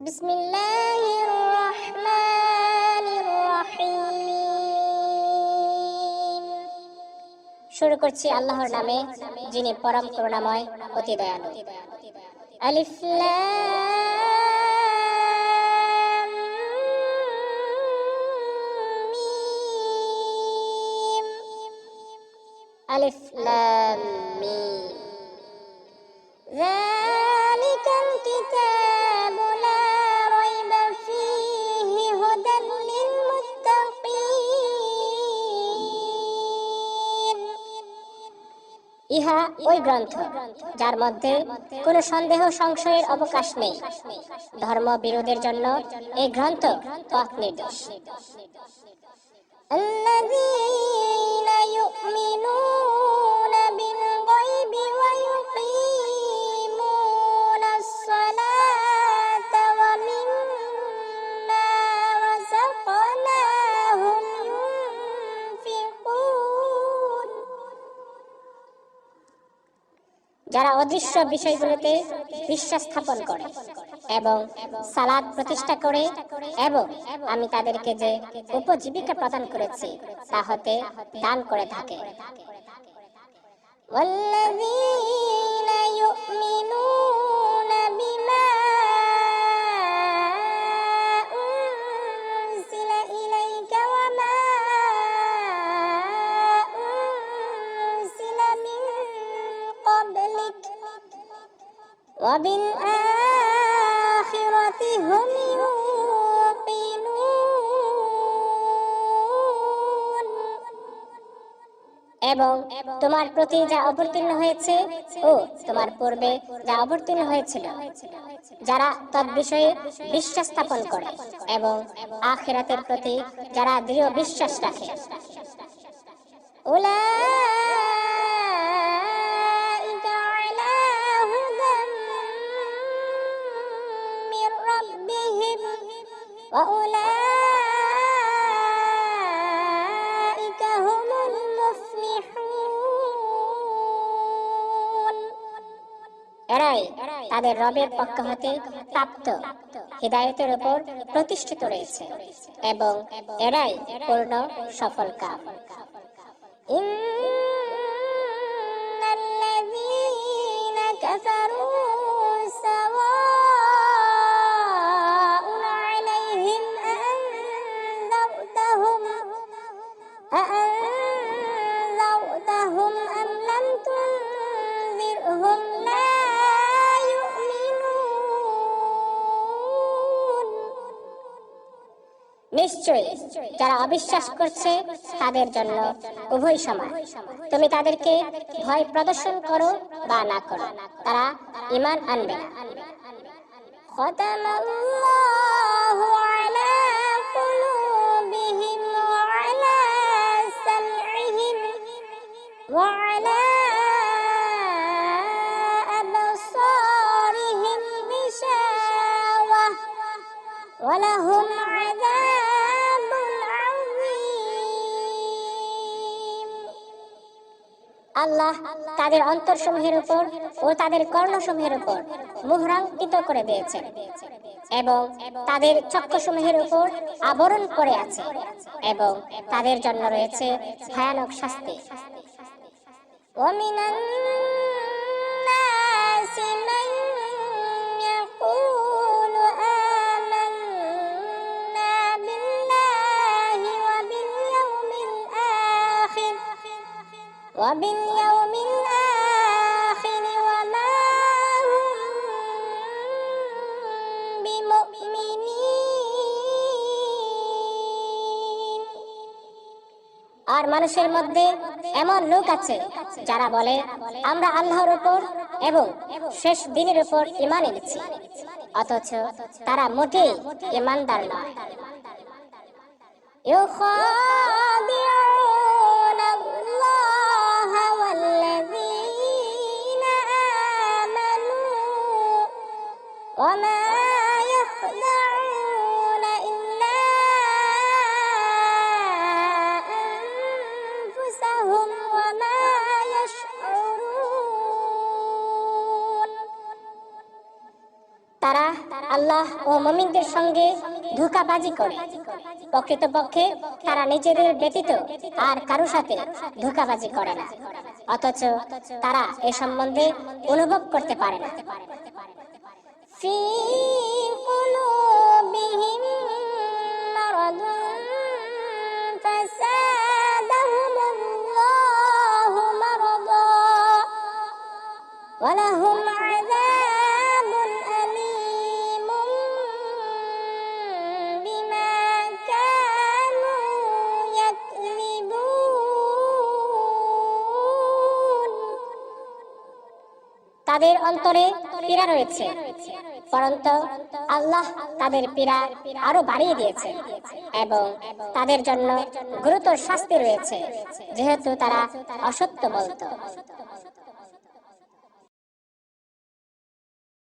বিসমিল্লাহির রহমানির রহিম। শুরু করছি আল্লাহর নামে, যিনি পরম করুণাময়, অতি দয়ালু। আলিফ লাম মিম। আলিফ লাম মিম। যালিকাল কিতাবু লা রাইবা ফীহি হুদাল লিল মুত্তাকিন। ইহা ওই গ্রন্থ যার মধ্যে কোনো সন্দেহ সংশয়ের অবকাশ নেই। ধর্ম বিরোধের জন্য এই গ্রন্থ পথ নির্দেশ। আল্লাযীনা ইউমিনুনা বিল গায়বি ওয়া ইউকিমুনাস সালাতা ওয়া মিম্মা রাযাকনাহুম ইউনফিকুন। যারা অদৃশ্য বিষয়গুলোতে বিশ্বাস স্থাপন করে এবং সালাত প্রতিষ্ঠা করে এবং আমি তাদেরকে যে উপজীবিকা প্রদান করেছি তা হতে দান করে থাকে। ওয়াল্লাযীনা ইউমিনুনা বিমা উনজিলা ইলাইকা ওয়া মা উনজিলা মিন ক্বাবলিক ওয়া বিল আখিরাতি হুম ইউকিনুন। এবং তোমার প্রতি যা অবতীর্ণ হয়েছে ও তোমার পূর্বে যা অবতীর্ণ হয়েছিল, যারা তদ্বিষয়ে বিশ্বাস স্থাপন করে এবং আখিরাতের প্রতি যারা দৃঢ় বিশ্বাস রাখে, উলাইকা আলা হুদাম মির রাব্বিহিম ওয়া উলাইকা হুমুল মুফলিহুন। এরাই তাদের রবের পক্ষ হতে প্রাপ্ত হিদায়াতের উপর প্রতিষ্ঠিত রয়েছে এবং এরাই পূর্ণ সফলকাম। ইন্নাল্লাযীনা কাফারু সাওয়াউন আলাইহিম আ'আনযারতাহুম আম লাম তুনযিরহুম লা ইউমিনুন। নিশ্চয়ই যারা অবিশ্বাস করছে তাদের জন্য উভয় সমান। তুমি তাদেরকে ভয় প্রদর্শন করো বা না করো, তারা ঈমান আনবে না। খাতামাল্লাহু আলা কুলুবিহিম ওয়া আলা সামইহিম ওয়া আলা আবসারিহিম গিশাওয়াহ ওয়া লাহুম আযাবুন আযীম। আল্লাহ তাদের অন্তরসমূহের উপর ও তাদের কর্ণসমূহের উপর মুহরাঙ্কিত করে দিয়েছেন এবং তাদের চক্ষুসমূহের উপর আবরণ করে আছে এবং তাদের জন্য রয়েছে ভয়ানক শাস্তি। ومن الناس من يقول آمنا بالله وباليوم الآخر وما هم بمؤمنين। আর মানুষের মধ্যে এমন লোক আছে যারা বলে আমরা আল্লাহর উপর এবং শেষ দিনের উপর ঈমান এনেছি, অথচ তারা মোটেই ঈমানদার নয়। يخادعون الله والذين آمنوا وما يخدعون إلا أنفسهم وما يشعرون। তারা আল্লাহ ও ও মুমিনদের সঙ্গে ধোঁকাবাজি করে। প্রকৃতপক্ষে তারা নিজেদের ব্যতীত আর কারো সাথে ধোঁকাবাজি করে না, অথচ তারা এ সম্বন্ধে অনুভব করতে পারে না। ফি কুলুবিহিম মারাদুন ফাসাদাহুমুল্লাহু মারাদা ওয়া লাহুম আযাবুন আলীমুন বিমা কানু ইয়াকযিবুন। তাদের অন্তরে পীড়া রয়েছে, পরন্তু আল্লাহ তাদের পীড়া আরো বাড়িয়ে দিয়েছে এবং তাদের জন্য গুরুতর শাস্তি রয়েছে, যেহেতু তারা অসত্য বলত।